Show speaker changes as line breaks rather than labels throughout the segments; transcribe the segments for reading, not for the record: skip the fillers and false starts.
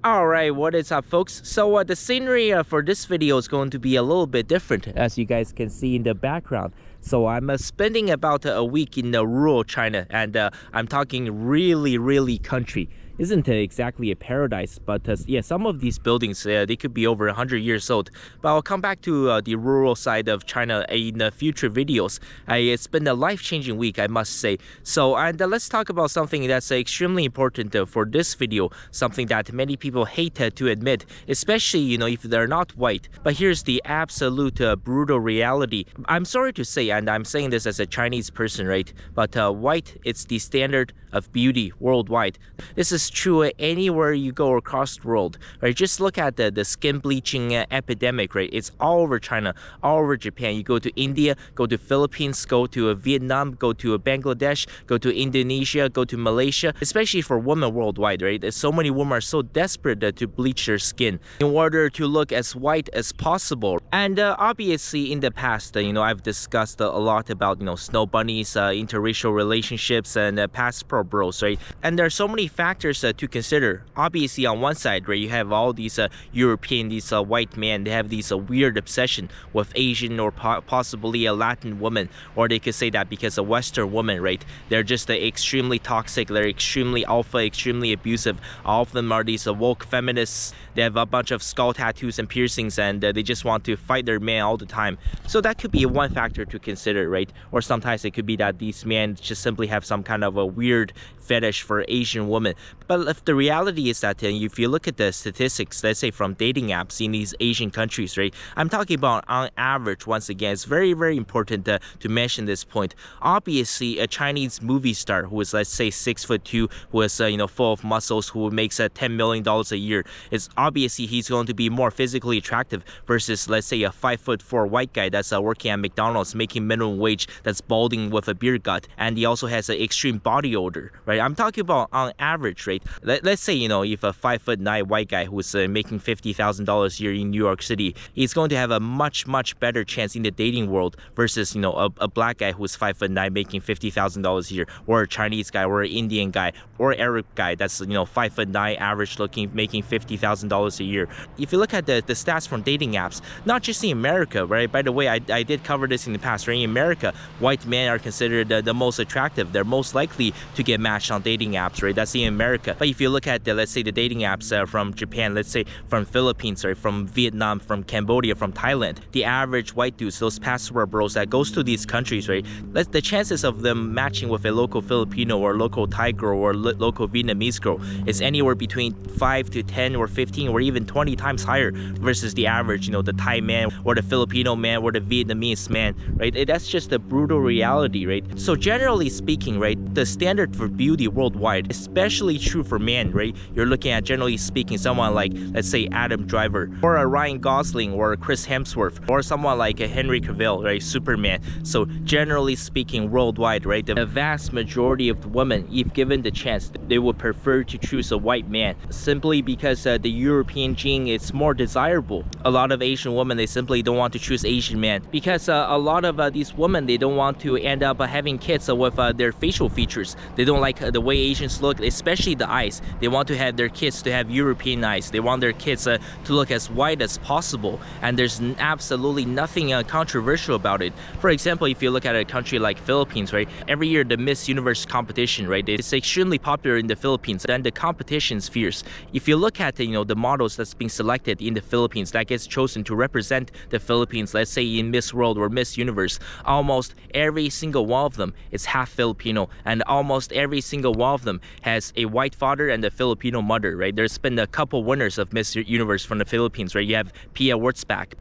Alright, what is up folks? So the scenery for this video is going to be a little bit different, as you guys can see in the background. So I'm spending about a week in rural China, and I'm talking really country. Isn't exactly a paradise, but yeah, some of these buildings, they could be over 100 years old. But I'll come back to the rural side of China in future videos. It's been a life-changing week, I must say. So, and let's talk about something that's extremely important for this video, something that many people hate to admit, especially, you know, if they're not white. But here's the absolute brutal reality. I'm sorry to say, and I'm saying this as a Chinese person, right? But white, it's the standard of beauty worldwide. This is true anywhere you go across the world, right? Just look at the skin bleaching epidemic, right? It's all over China, all over Japan. You go to India, go to Philippines, go to Vietnam, go to Bangladesh, go to Indonesia, go to Malaysia, especially for women worldwide, right? So many women are so desperate to bleach their skin in order to look as white as possible. And obviously in the past, you know, I've discussed a lot about, you know, snow bunnies, interracial relationships, and passport bros, right? And there are so many factors to consider. Obviously on one side, right, you have all these European, these white men, they have these weird obsession with Asian or possibly a Latin woman, or they could say that because a Western woman, right, they're just extremely toxic, they're extremely alpha, extremely abusive. All of them are these woke feminists. They have a bunch of skull tattoos and piercings, and they just want to fight their man all the time. So that could be one factor to consider, right? Or sometimes it could be that these men just simply have some kind of a weird fetish for Asian women. But if the reality is that if you look at the statistics, let's say from dating apps in these Asian countries, right, I'm talking about on average. Once again, it's very important to mention this point. Obviously a Chinese movie star who is, let's say, 6'2", who is you know, full of muscles, who makes $10 million a year, is obviously he's going to be more physically attractive versus, let's say, a 5'4" white guy that's working at McDonald's making minimum wage, that's balding with a beer gut, and he also has an extreme body odor, right? I'm talking about on average, right? Let's say, you know, if a 5'9" white guy who's making $50,000 a year in New York City, he's going to have a much better chance in the dating world versus, you know, a black guy who's 5'9" making $50,000 a year, or a Chinese guy, or an Indian guy, or Arab guy that's, you know, 5'9", average looking, making $50,000 a year. If you look at the stats from dating apps, not just in America, right? By the way, I did cover this in the past, right? In America, white men are considered the most attractive. They're most likely to get matched on dating apps, right? That's in America. But if you look at let's say the dating apps from Japan, let's say from Philippines, or from Vietnam, from Cambodia, from Thailand, the average white dudes, those passport bros that goes to these countries, right, the chances of them matching with a local Filipino or local Thai girl or local Vietnamese girl is anywhere between 5 to 10 or 15 or even 20 times higher versus the average, you know, the Thai man or the Filipino man or the Vietnamese man, right? That's just the brutal reality, right? So generally speaking, right, the standard for beauty worldwide, especially true for men, right? You're looking at, generally speaking, someone like, let's say, Adam Driver, or a Ryan Gosling, or Chris Hemsworth, or someone like a Henry Cavill, right? Superman. So generally speaking, worldwide, right, the vast majority of the women, if given the chance, they would prefer to choose a white man, simply because the European gene is more desirable. A lot of Asian women, they simply don't want to choose Asian men because a lot of these women, they don't want to end up having kids with their facial features. They don't like the way Asians look, especially the eyes. They want to have their kids to have European eyes. They want their kids to look as white as possible, and there's absolutely nothing controversial about it. For example, if you look at a country like Philippines, right, every year the Miss Universe competition, right, it's extremely popular in the Philippines, and the competition's fierce. If you look at, you know, the models that's being selected in the Philippines that gets chosen to represent the Philippines, let's say in Miss World or Miss Universe, almost every single one of them is half Filipino, and almost every single one of them has a white father and a Filipino mother, right? There's been a couple winners of Miss Universe from the Philippines, right? You have Pia Wurtzbach.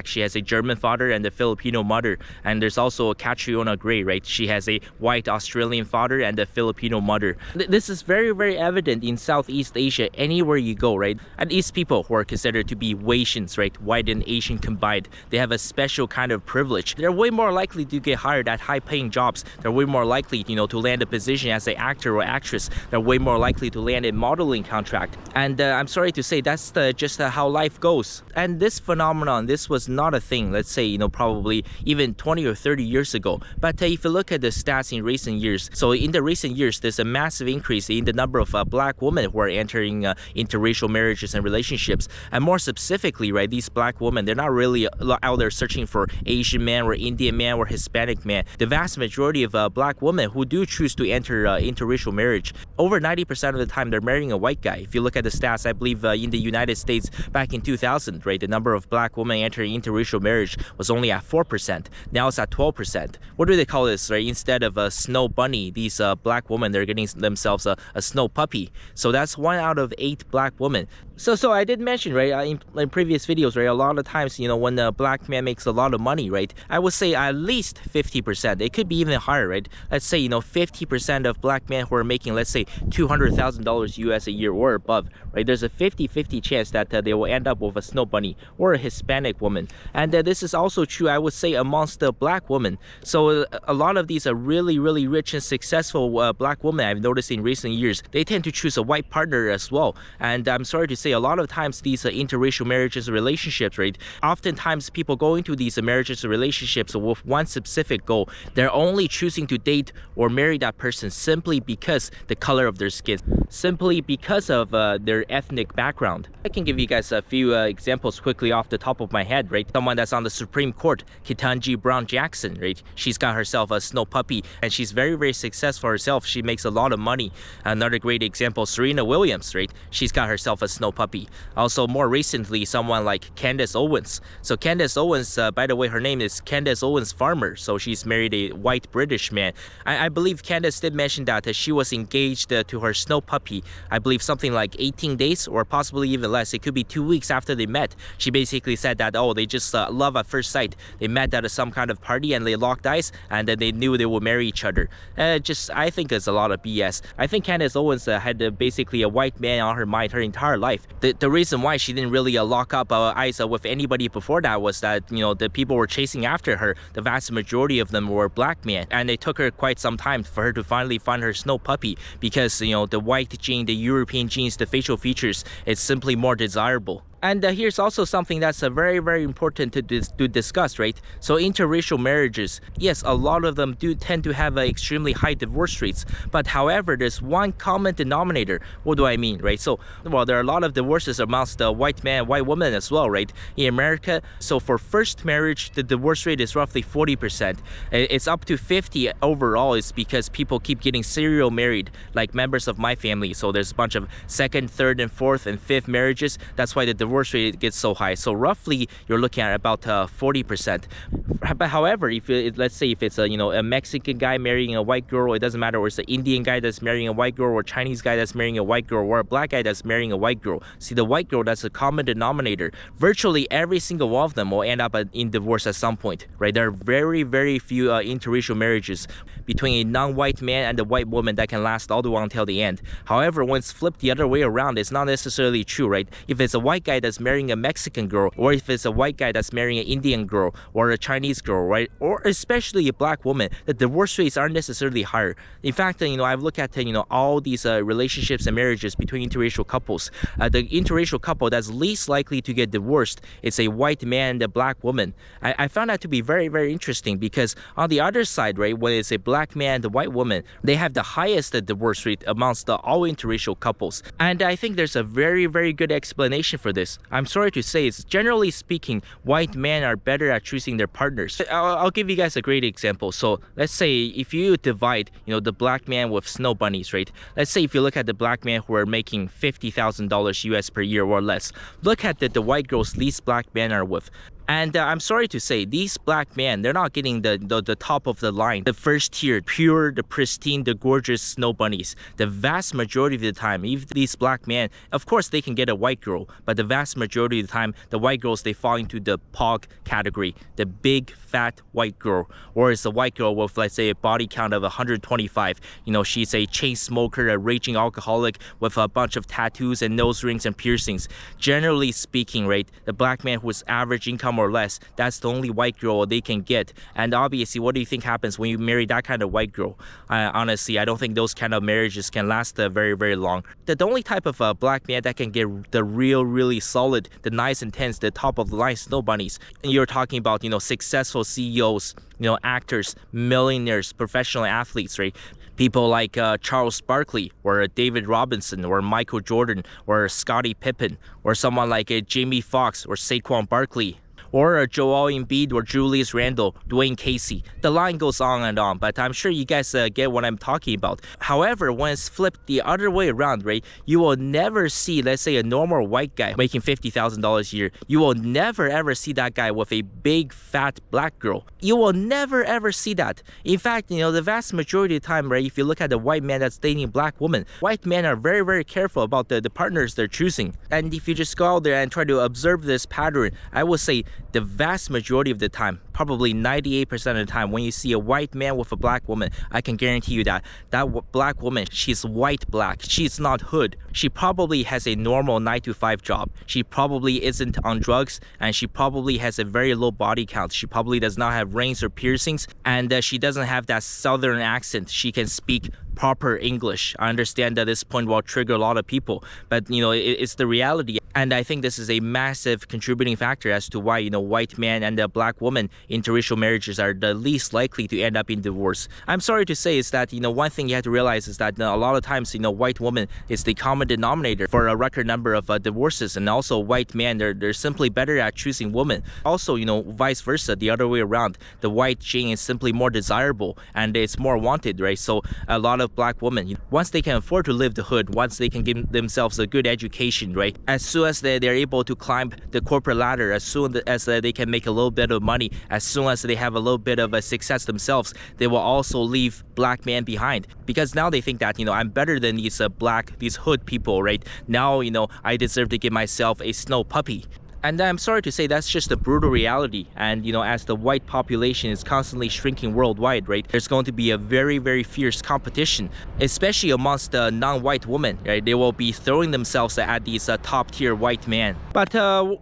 She has a German father and a Filipino mother. And there's also Catriona Gray, right? She has a white Australian father and a Filipino mother. This is very evident in Southeast Asia, anywhere you go, right? And these people who are considered to be Waisians, right? White and Asian combined, they have a special kind of privilege. They're way more likely to get hired at high-paying jobs. They're way more likely, you know, to land a position position as an actor or actress, they're way more likely to land a modeling contract. And I'm sorry to say, that's just how life goes. And this phenomenon, this was not a thing, let's say, probably even 20 or 30 years ago. But if you look at the stats in recent years, so in the recent years, there's a massive increase in the number of black women who are entering interracial marriages and relationships. And more specifically, right, these black women, they're not really out there searching for Asian man or Indian man or Hispanic man. The vast majority of black women who do choose to enter interracial marriage, over 90% of the time they're marrying a white guy. If you look at the stats, I believe in the United States back in 2000, right, the number of black women entering interracial marriage was only at 4%. Now it's at 12%. What do they call this, right? Instead of a snow bunny, these black women, they're getting themselves a snow puppy. So that's 1 out of 8 black women. So I did mention, right, in previous videos, right, a lot of times, when a black man makes a lot of money, right, I would say at least 50%. It could be even higher, right? Let's say, 50% of black men who are making, let's say, $200,000 US a year or above, right, there's a 50-50 chance that they will end up with a snow bunny or a Hispanic woman. And this is also true, I would say, amongst the black women. So a lot of these are really, really rich and successful black women I've noticed in recent years. They tend to choose a white partner as well. And I'm sorry to say, a lot of times these interracial marriages and relationships, right, oftentimes people go into these marriages and relationships with one specific goal. They're only choosing to date or marry that person simply because the color of their skin, simply because of their ethnic background. I can give you guys a few examples quickly off the top of my head, right? Someone that's on the Supreme Court, Ketanji Brown Jackson, right? She's got herself a snow puppy and she's very, very successful herself. She makes a lot of money. Another great example, Serena Williams, right? She's got herself a snow puppy. Also, more recently, someone like Candace Owens. So Candace Owens, by the way, her name is Candace Owens Farmer. So she's married a white British man. I believe Candace did mention that she was engaged to her snow puppy, I believe something like 18 days or possibly even less. It could be 2 weeks after they met. She basically said that, oh, they just love at first sight. They met at some kind of party and they locked eyes and then they knew they would marry each other. I think it's a lot of BS. I think Candace Owens had basically a white man on her mind her entire life. The reason why she didn't really lock up eyes with anybody before that was that, the people were chasing after her. The vast majority of them were black men. And it took her quite some time for her to finally find her snow puppy because, the white gene, the European genes, the facial features, it's simply more desirable. And here's also something that's very, very important to discuss, right? So interracial marriages, yes, a lot of them do tend to have extremely high divorce rates. But however, there's one common denominator. What do I mean, right? So, well, there are a lot of divorces amongst the white man, white woman as well, right? In America, so for first marriage, the divorce rate is roughly 40%. It's up to 50 overall. It's because people keep getting serial married, like members of my family. So there's a bunch of second, third, and fourth, and fifth marriages. That's why the divorce rate gets so high. So roughly you're looking at about 40%. But however, let's say if it's a Mexican guy marrying a white girl, it doesn't matter, or it's an Indian guy that's marrying a white girl, or a Chinese guy that's marrying a white girl, or a black guy that's marrying a white girl. See, the white girl, that's a common denominator. Virtually every single one of them will end up in divorce at some point, right? There are very, very few interracial marriages between a non-white man and a white woman that can last all the way until the end. However, when it's flipped the other way around, it's not necessarily true, right? If it's a white guy that's marrying a Mexican girl, or if it's a white guy that's marrying an Indian girl or a Chinese girl, right, or especially a black woman, the divorce rates aren't necessarily higher. In fact, I've looked at all these relationships and marriages between interracial couples. The interracial couple that's least likely to get divorced is a white man and a black woman. I found that to be very, very interesting because on the other side, right, when it's a black man and a white woman, they have the highest divorce rate amongst all interracial couples. And I think there's a very, very good explanation for this. I'm sorry to say, it's generally speaking, white men are better at choosing their partners. I'll give you guys a great example. So let's say if you divide, the black man with snow bunnies, right? Let's say if you look at the black men who are making $50,000 US per year or less, look at the white girls these black men are with. And I'm sorry to say, these black men, they're not getting the top of the line, the first tier, pure, the pristine, the gorgeous snow bunnies. The vast majority of the time, even these black men, of course they can get a white girl, but the vast majority of the time, the white girls, they fall into the POG category, the big, fat white girl. Or it's a white girl with, let's say, a body count of 125. She's a chain smoker, a raging alcoholic with a bunch of tattoos and nose rings and piercings. Generally speaking, right, the black man whose average income more or less. That's the only white girl they can get. And obviously, what do you think happens when you marry that kind of white girl? Honestly, I don't think those kind of marriages can last very, very long. The only type of black man that can get the really solid, the nice intense, the top of the line snow bunnies. And you're talking about, successful CEOs, actors, millionaires, professional athletes, right? People like Charles Barkley or David Robinson or Michael Jordan or Scottie Pippen or someone like Jamie Foxx or Saquon Barkley, or Joel Embiid or Julius Randle, Dwayne Casey. The line goes on and on, but I'm sure you guys get what I'm talking about. However, when it's flipped the other way around, right, you will never see, let's say, a normal white guy making $50,000 a year. You will never ever see that guy with a big fat black girl. You will never ever see that. In fact, the vast majority of the time, right, if you look at the white man that's dating a black woman, white men are very, very careful about the partners they're choosing. And if you just go out there and try to observe this pattern, I would say the vast majority of the time, probably 98% of the time, when you see a white man with a black woman, I can guarantee you that black woman, she's white black. She's not hood. She probably has a normal 9-to-5 job. She probably isn't on drugs, and she probably has a very low body count. She probably does not have rings or piercings, and she doesn't have that southern accent. She can speak proper English. I understand that this point will trigger a lot of people, but it's the reality. And I think this is a massive contributing factor as to why, white man and a black woman interracial marriages are the least likely to end up in divorce. I'm sorry to say is that, one thing you have to realize is that a lot of times, white woman is the common denominator for a record number of divorces, and also white men, they're simply better at choosing women. Also, vice versa, the other way around. The white gene is simply more desirable and it's more wanted, right? So a lot of black women, once they can afford to live the hood, once they can give themselves a good education, right? As soon as they're able to climb the corporate ladder, as soon as they can make a little bit of money, as soon as they have a little bit of a success themselves, they will also leave black men behind, because now they think that I'm better than these these hood people, right? Now I deserve to give myself a snow puppy. And I'm sorry to say that's just the brutal reality. And as the white population is constantly shrinking worldwide, right, there's going to be a very, very fierce competition, especially amongst the non-white women, right? They will be throwing themselves at these top-tier white men. But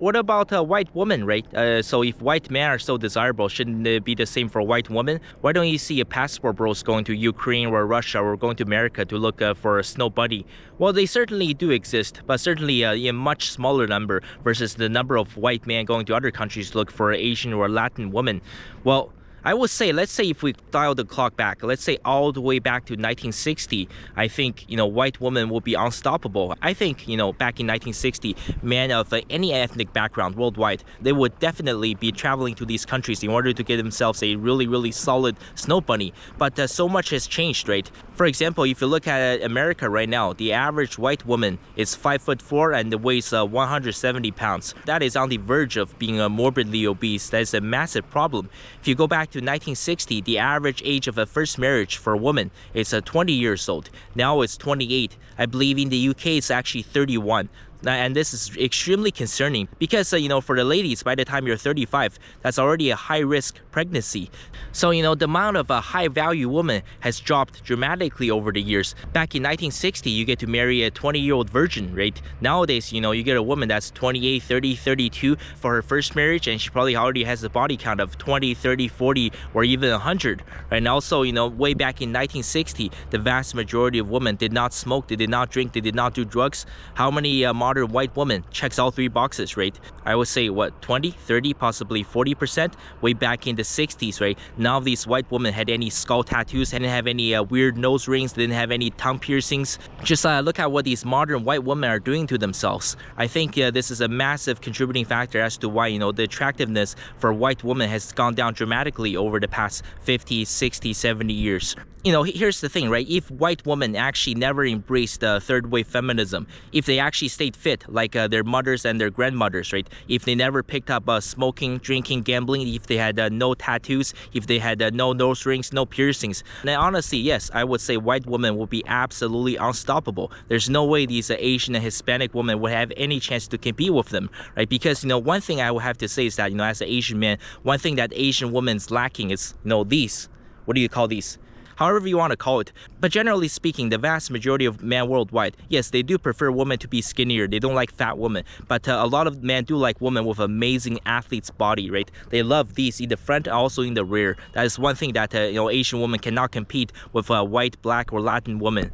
what about white women, right? So if white men are so desirable, shouldn't it be the same for white women? Why don't you see a passport bros going to Ukraine or Russia or going to America to look for a snow bunny? Well, they certainly do exist, but certainly in a much smaller number versus the number of white men going to other countries to look for Asian or Latin women. Well, I would say, let's say if we dial the clock back, let's say all the way back to 1960, I think, white women will be unstoppable. I think, back in 1960, men of any ethnic background worldwide, they would definitely be traveling to these countries in order to get themselves a really, really solid snow bunny. But so much has changed, right? For example, if you look at America right now, the average white woman is 5'4" and weighs 170 pounds. That is on the verge of being morbidly obese. That is a massive problem. If you go back to 1960, the average age of a first marriage for a woman is 20 years old. Now it's 28. I believe in the UK it's actually 31. And this is extremely concerning because, for the ladies, by the time you're 35, that's already a high-risk pregnancy. So, the amount of a high-value woman has dropped dramatically over the years. Back in 1960, you get to marry a 20-year-old virgin, right? Nowadays, you get a woman that's 28, 30, 32 for her first marriage, and she probably already has a body count of 20, 30, 40, or even 100. And also, way back in 1960, the vast majority of women did not smoke, they did not drink, they did not do drugs. How many modern white woman checks all three boxes, right? I would say, 20, 30, possibly 40%. Way back in the 60s, right? None of these white women had any skull tattoos, didn't have any weird nose rings, didn't have any tongue piercings. Just look at what these modern white women are doing to themselves. I think this is a massive contributing factor as to why, the attractiveness for white women has gone down dramatically over the past 50, 60, 70 years. Here's the thing, right? If white women actually never embraced third wave feminism, if they actually stayed fit like their mothers and their grandmothers, right? If they never picked up smoking, drinking, gambling, if they had no tattoos, if they had no nose rings, no piercings, then honestly, yes, I would say white women will be absolutely unstoppable. There's no way these Asian and Hispanic women would have any chance to compete with them, right? Because, one thing I would have to say is that, as an Asian man, one thing that Asian women's lacking is, these. What do you call these? however you want to call it. But generally speaking, the vast majority of men worldwide, yes, they do prefer women to be skinnier. They don't like fat women. But a lot of men do like women with amazing athlete's body, right? They love these in the front, also in the rear. That is one thing that Asian women cannot compete with a white, black, or Latin woman.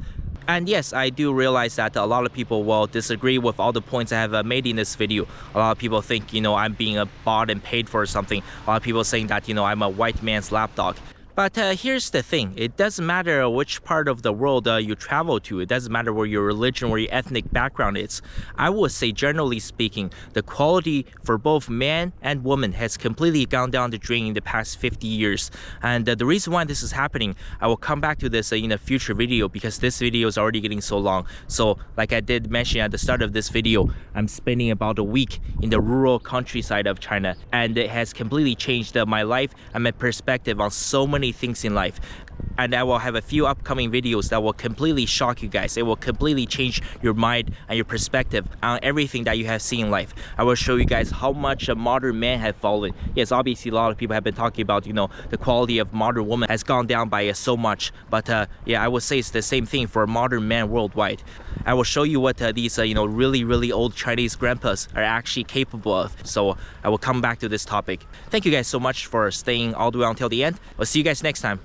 And yes, I do realize that a lot of people will disagree with all the points I have made in this video. A lot of people think, I'm being bought and paid for something. A lot of people saying that, I'm a white man's lapdog. But here's the thing, it doesn't matter which part of the world you travel to, it doesn't matter where your religion or your ethnic background is. I would say, generally speaking, the quality for both man and woman has completely gone down the drain in the past 50 years. And the reason why this is happening, I will come back to this in a future video because this video is already getting so long. So like I did mention at the start of this video, I'm spending about a week in the rural countryside of China, and it has completely changed my life and my perspective on so many things in life. And I will have a few upcoming videos that will completely shock you guys. It will completely change your mind and your perspective on everything that you have seen in life. I will show you guys how much modern men have fallen. Yes, obviously a lot of people have been talking about, the quality of modern woman has gone down by so much. But yeah, I would say it's the same thing for modern men worldwide. I will show you what these, really old Chinese grandpas are actually capable of. So I will come back to this topic. Thank you guys so much for staying all the way until the end. I'll see you guys next time.